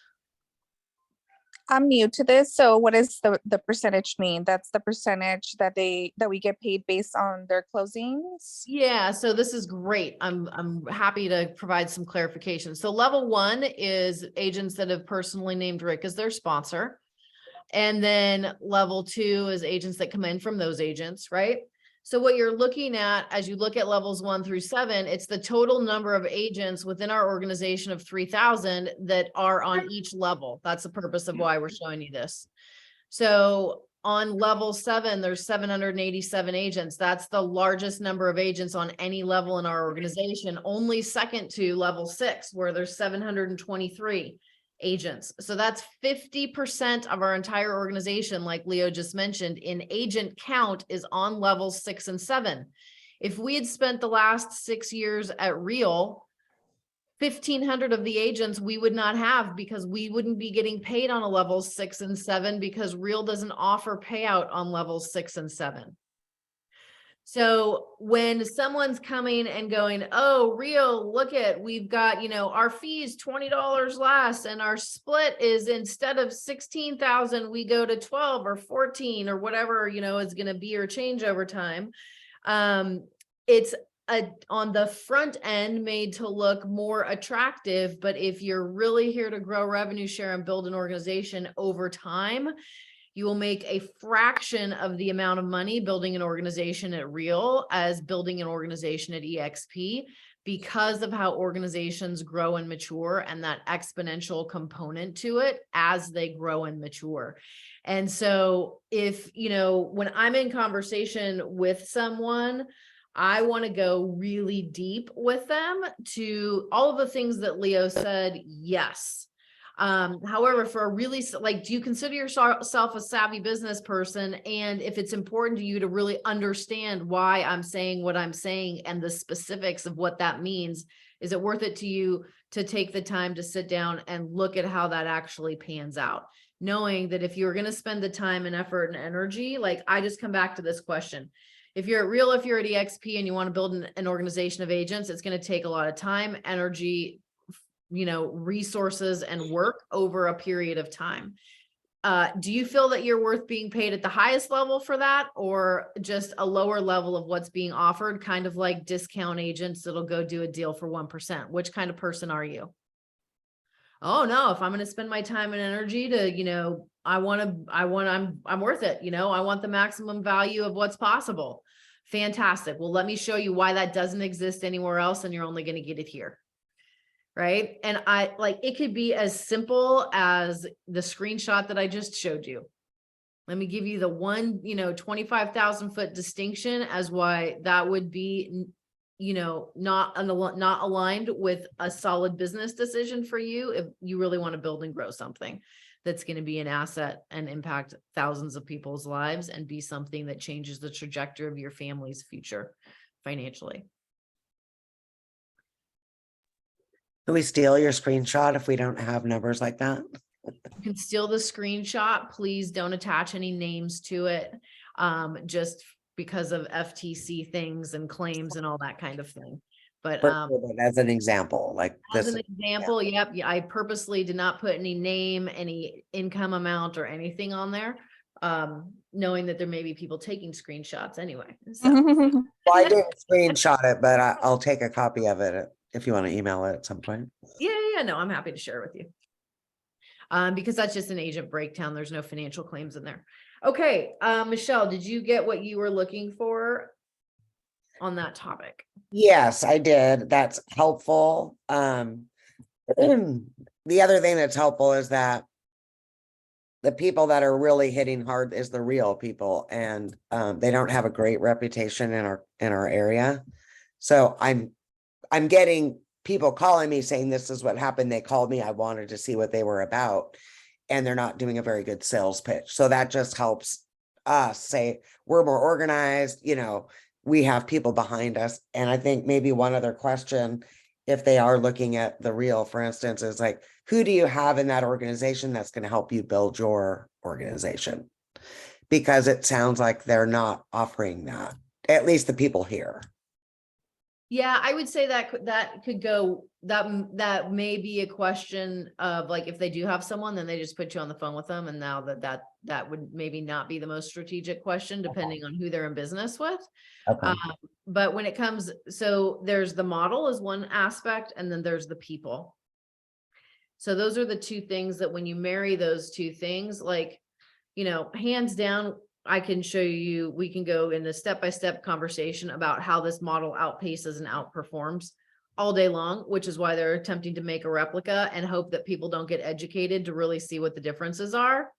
I'm new to this, so what does the percentage mean? That's the percentage that we get paid based on their closings? Yeah, so this is great. I'm happy to provide some clarification. So level 1 is agents that have personally named Rick as their sponsor. And then level 2 is agents that come in from those agents, right? So what you're looking at, as you look at levels 1 through 7, it's the total number of agents within our organization of 3,000 that are on each level. That's the purpose of why we're showing you this. So on level 7, there's 787 agents. That's the largest number of agents on any level in our organization, only second to level 6, where there's 723 agents. So that's 50% of our entire organization, like Leo just mentioned, in agent count is on levels 6 and 7. If we had spent the last 6 years at Real, 1,500 of the agents we would not have, because we wouldn't be getting paid on a level 6 and 7, because Real doesn't offer payout on levels 6 and 7. So when someone's coming and going, oh, Real, look at, we've got, you know, our fees $20 less, and our split is, instead of 16,000, we go to 12 or 14 or whatever, you know, is going to be or change over time. It's on the front end made to look more attractive, but if you're really here to grow revenue share and build an organization over time, you will make a fraction of the amount of money building an organization at Real as building an organization at EXP, because of how organizations grow and mature and that exponential component to it as they grow and mature. And so if, you know, when I'm in conversation with someone, I want to go really deep with them to all of the things that Leo said. Yes. However, for a really, like, do you consider yourself a savvy business person? And if it's important to you to really understand why I'm saying what I'm saying and the specifics of what that means, is it worth it to you to take the time to sit down and look at how that actually pans out? Knowing that if you're going to spend the time and effort and energy, like, I just come back to this question. If you're at Real, if you're at EXP and you want to build an organization of agents, it's going to take a lot of time, energy, you know, resources and work over a period of time. Do you feel that you're worth being paid at the highest level for that, or just a lower level of what's being offered, kind of like discount agents that'll go do a deal for 1%? Which kind of person are you? Oh no, if I'm going to spend my time and energy to, you know, I'm worth it. You know, I want the maximum value of what's possible. Fantastic. Well, let me show you why that doesn't exist anywhere else, and you're only going to get it here. Right. And it could be as simple as the screenshot that I just showed you. Let me give you the one, you know, 25,000 foot distinction as why that would be, you know, not aligned with a solid business decision for you if you really want to build and grow something that's going to be an asset and impact thousands of people's lives and be something that changes the trajectory of your family's future financially. Can we steal your screenshot if we don't have numbers like that? You can steal the screenshot. Please don't attach any names to it. Just because of FTC things and claims and all that kind of thing. But as an example, like as this. an example, yep, I purposely did not put any name, any income amount or anything on there, knowing that there may be people taking screenshots anyway. So. Well, I didn't screenshot it, but I'll take a copy of it if you want to email it at some point. Yeah, no, I'm happy to share it with you. Because that's just an agent breakdown. There's no financial claims in there. Okay, Michelle, did you get what you were looking for on that topic? Yes, I did. That's helpful. The other thing that's helpful is that the people that are really hitting hard is the Real people, and they don't have a great reputation in our area. So I'm getting people calling me saying this is what happened. They called me. I wanted to see what they were about, and they're not doing a very good sales pitch. So that just helps us say we're more organized, you know, we have people behind us. And I think maybe one other question, if they are looking at the Real, for instance, is like, who do you have in that organization that's going to help you build your organization? Because it sounds like they're not offering that, at least the people here. Yeah, I would say that could go, that may be a question of, like, if they do have someone, then they just put you on the phone with them. And now that would maybe not be the most strategic question, depending on who they're in business with. Okay. But when it comes, so there's the model is one aspect, and then there's the people. So those are the two things that when you marry those two things, like, you know, hands down, I can show you, we can go in a step-by-step conversation about how this model outpaces and outperforms all day long, which is why they're attempting to make a replica and hope that people don't get educated to really see what the differences are.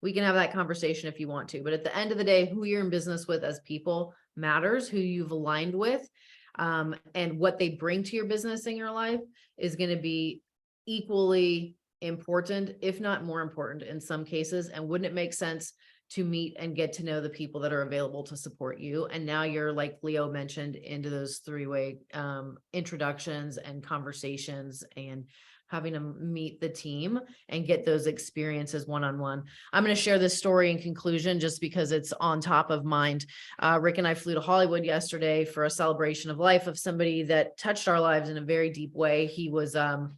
We can have that conversation if you want to, but at the end of the day, who you're in business with as people matters, who you've aligned with, and what they bring to your business in your life is going to be equally important, if not more important in some cases. And wouldn't it make sense to meet and get to know the people that are available to support you? And now you're, like Leo mentioned, into those three-way introductions and conversations and having to meet the team and get those experiences one-on-one. I'm going to share this story in conclusion, just because it's on top of mind. Rick and I flew to Hollywood yesterday for a celebration of life of somebody that touched our lives in a very deep way. He was a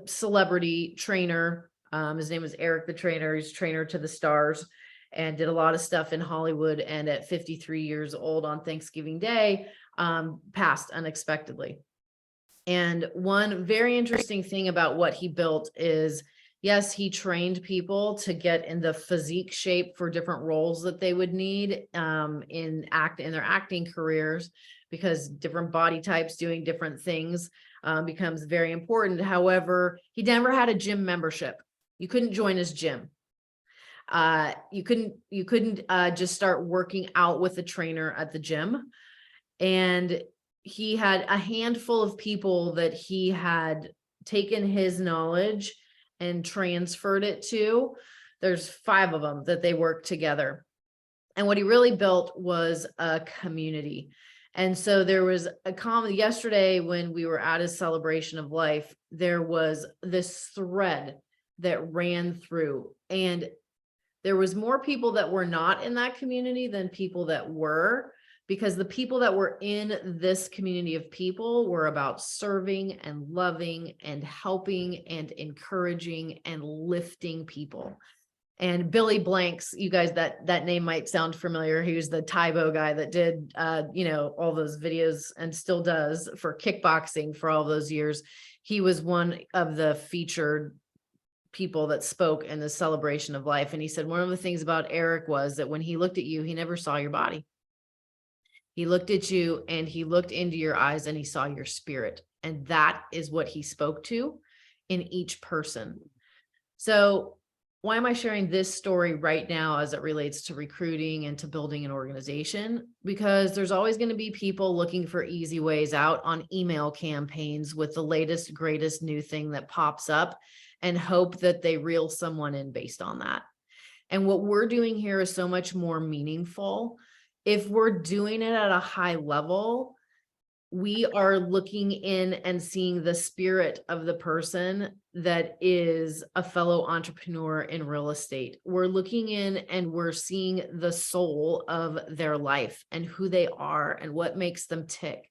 celebrity trainer. His name was Eric the Trainer. He's trainer to the stars and did a lot of stuff in Hollywood. And at 53 years old on Thanksgiving Day, passed unexpectedly. And one very interesting thing about what he built is, yes, he trained people to get in the physique shape for different roles that they would need in their acting careers, because different body types doing different things becomes very important. However, he never had a gym membership. You couldn't join his gym. You couldn't just start working out with a trainer at the gym. And he had a handful of people that he had taken his knowledge and transferred it to. There's 5 of them that they worked together. And what he really built was a community. And so there was a comment yesterday when we were at his celebration of life, there was this thread that ran through, and there was more people that were not in that community than people that were, because the people that were in this community of people were about serving and loving and helping and encouraging and lifting people. And Billy Blanks, you guys, that name might sound familiar. He was the Taibo guy that did, all those videos and still does for kickboxing for all those years. He was one of the featured people that spoke in the celebration of life. And he said, one of the things about Eric was that when he looked at you, he never saw your body. He looked at you and he looked into your eyes and he saw your spirit. And that is what he spoke to in each person. So why am I sharing this story right now as it relates to recruiting and to building an organization? Because there's always going to be people looking for easy ways out on email campaigns with the latest, greatest new thing that pops up and hope that they reel someone in based on that. And what we're doing here is so much more meaningful. If we're doing it at a high level, we are looking in and seeing the spirit of the person that is a fellow entrepreneur in real estate. We're looking in and we're seeing the soul of their life and who they are and what makes them tick.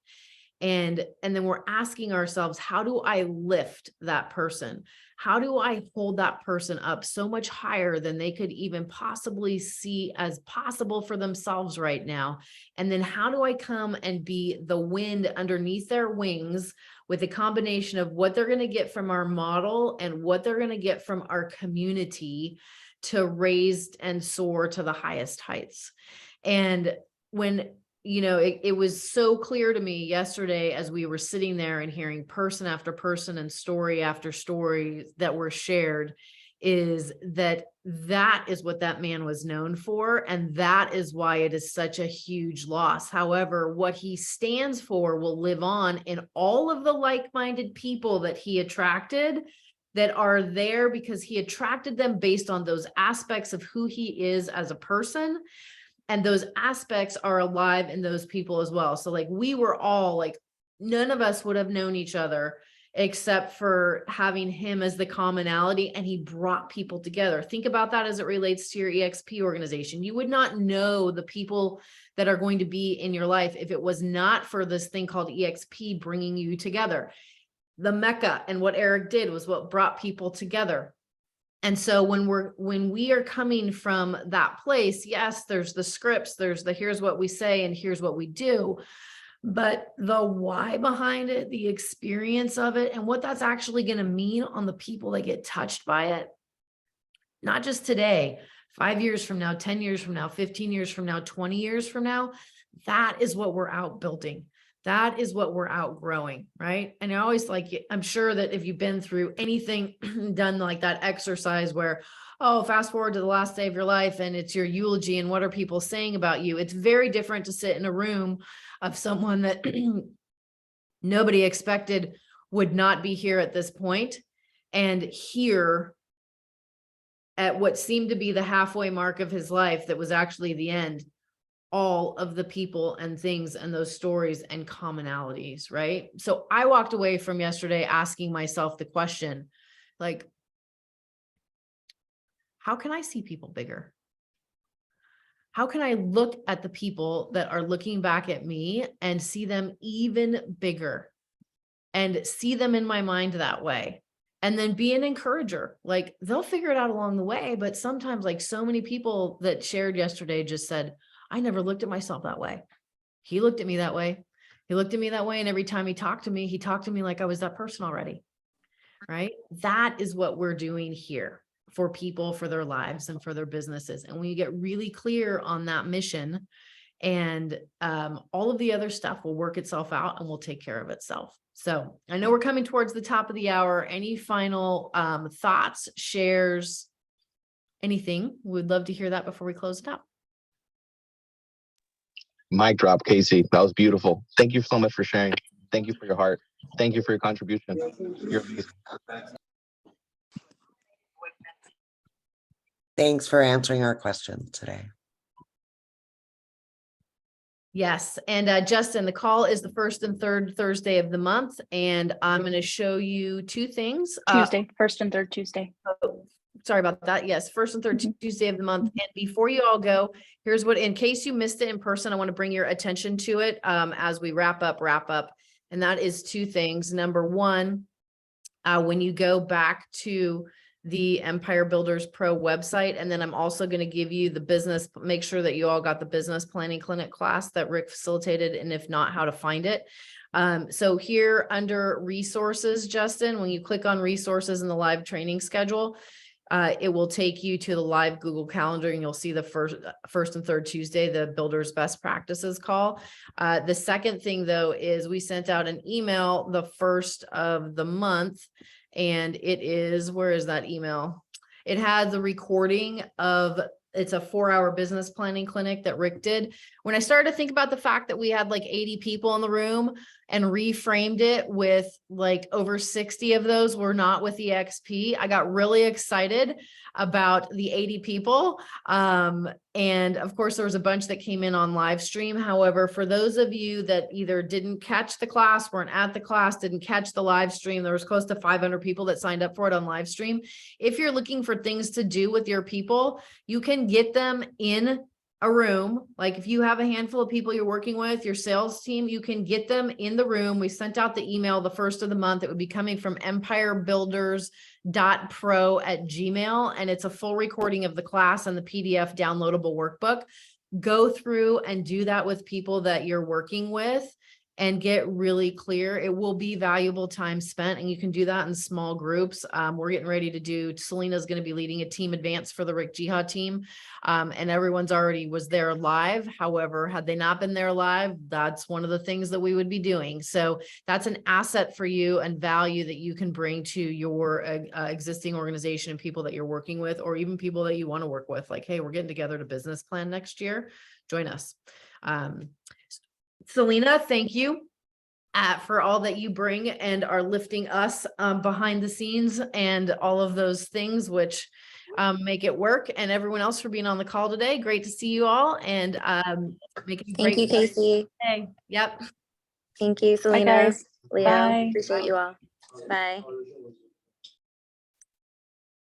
And then we're asking ourselves, how do I lift that person? How do I hold that person up so much higher than they could even possibly see as possible for themselves right now? And then how do I come and be the wind underneath their wings with a combination of what they're going to get from our model and what they're going to get from our community to raise and soar to the highest heights? And when it was so clear to me yesterday as we were sitting there and hearing person after person and story after story that were shared, is that is what that man was known for. And that is why it is such a huge loss. However, what he stands for will live on in all of the like-minded people that he attracted, that are there because he attracted them based on those aspects of who he is as a person. And those aspects are alive in those people as well. So like we were all like, none of us would have known each other except for having him as the commonality, and he brought people together. Think about that as it relates to your EXP organization. You would not know the people that are going to be in your life if it was not for this thing called EXP bringing you together. The Mecca and what Eric did was what brought people together. And so when we are coming from that place, yes, there's the scripts, there's the here's what we say and here's what we do, but the why behind it, the experience of it, and what that's actually going to mean on the people that get touched by it, not just today, 5 years from now, 10 years from now, 15 years from now, 20 years from now, that is what we're out building. That is what we're outgrowing, right? And I always I'm sure that if you've been through anything done like that exercise where, oh, fast forward to the last day of your life and it's your eulogy and what are people saying about you? It's very different to sit in a room of someone that nobody expected would not be here at this point and hear at what seemed to be the halfway mark of his life that was actually the end, all of the people and things and those stories and commonalities, right? So I walked away from yesterday asking myself the question, like, how can I see people bigger? How can I look at the people that are looking back at me and see them even bigger and see them in my mind that way? And then be an encourager. Like they'll figure it out along the way. But sometimes, like so many people that shared yesterday just said, I never looked at myself that way. He looked at me that way. He looked at me that way. And every time he talked to me like I was that person already. Right? That is what we're doing here for people, for their lives and for their businesses. And when you get really clear on that mission, and all of the other stuff will work itself out and will take care of itself. So I know we're coming towards the top of the hour. Any final thoughts, shares, anything? We'd love to hear that before we close it out. Mic drop, Casey. That was beautiful. Thank you so much for sharing. Thank you for your heart. Thank you for your contribution. You're amazing. Thanks for answering our questions today. Yes. And Justin, the call is the first and third Thursday of the month. And I'm going to show you two things. Tuesday, first and third Tuesday. Sorry about that. Yes. First and third Tuesday of the month. And before you all go, here's what, in case you missed it in person, I want to bring your attention to it as we wrap up. And that is two things. Number one, when you go back to the Empire Builders Pro website. And then I'm also going to give you the business, make sure that you all got the business planning clinic class that Rick facilitated. And if not, how to find it. So here under resources, Justin, when you click on resources in the live training schedule, it will take you to the live Google Calendar and you'll see the first and third Tuesday, the Builders Best Practices call. The second thing though, is we sent out an email the first of the month. And it is, where is that email? It had the recording of, it's a 4-hour business planning clinic that Rick did. When I started to think about the fact that we had like 80 people in the room and reframed it with like over 60 of those were not with EXP, I got really excited about the 80 people. And of course, there was a bunch that came in on live stream. However, for those of you that either didn't catch the class, weren't at the class, didn't catch the live stream, there was close to 500 people that signed up for it on live stream. If you're looking for things to do with your people, you can get them in a room. Like if you have a handful of people you're working with, your sales team, you can get them in the room. We sent out the email the first of the month. It would be coming from empirebuilders.pro@gmail. And it's a full recording of the class and the PDF downloadable workbook. Go through and do that with people that you're working with and get really clear. It will be valuable time spent, and you can do that in small groups. We're getting ready to do, Selena's going to be leading a team advance for the Rick Jihad team. And everyone's already was there live. However, had they not been there live, that's one of the things that we would be doing. So that's an asset for you and value that you can bring to your existing organization and people that you're working with, or even people that you want to work with. Like, hey, we're getting together to business plan next year. Join us. Selena, thank you for all that you bring and are lifting us behind the scenes and all of those things which make it work, and everyone else for being on the call today. Great to see you all, and making Thank you, Casey. Hey, yep. Thank you, Bye, Selena. guys. Leo, Bye. appreciate you all. Bye.